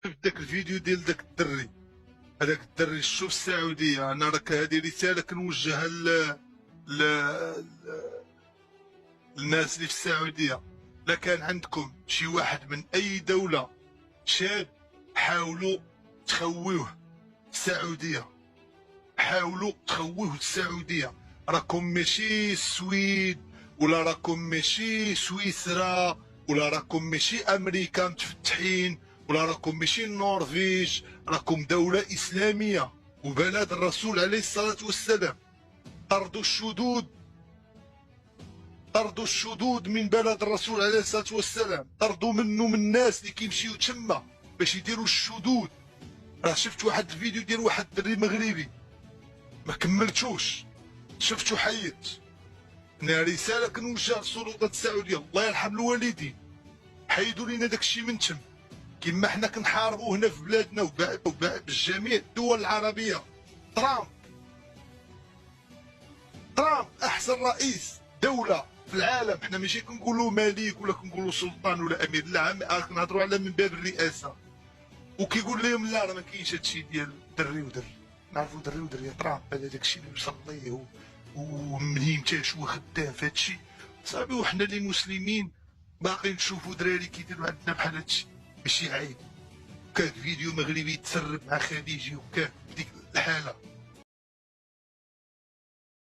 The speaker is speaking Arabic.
شفت داك الفيديو ديال داك الدري، هذاك الدري شوف السعوديه. انا راك هذه رساله كنوجهها ل... الناس اللي في السعوديه. لا كان عندكم شي واحد من اي دوله شاب، حاولوا تخويوه السعوديه، حاولوا تخويوه السعوديه. راكم ماشي السويد، ولا راكم ماشي سويسرا، ولا راكم ماشي امريكا متفتحين، ولا راكم ماشي النرويج. راكم دوله اسلاميه وبلد الرسول عليه الصلاه والسلام. طردوا الشذوذ، طردوا الشذوذ من بلد الرسول عليه الصلاه والسلام، طردوا منه من الناس اللي كيمشيو تما باش يديروا الشذوذ. راه شفت واحد الفيديو ديال واحد الدري مغربي ما كملتوش، شفتو حيت. انا رساله كنوجهها للسلطات السعوديه، الله يرحم الوالدين، حيدوا لينا داكشي من تم كيما حنا كنحاربوا هنا في بلادنا وبجميع الدول العربيه. ترامب احسن رئيس دوله في العالم. حنا ماشي كنقولوا ملك ولا كنقولوا سلطان ولا امير، لا كنهضروا على من باب الرئاسه. وكيقول لهم لا راه ما كاينش هادشي ديال دري ودري. نعرفوا دري ودري ترامب هذا داكشي اللي وصل ليه ومنين مشى هو خدام في هادشي صافي. وحنا اللي مسلمين باقي نشوفوا دراري كيديروا عندنا بحال هادشي، ماشي عيب. كان فيديو مغربي تسرب مع خديجي وكان بديك الحاله.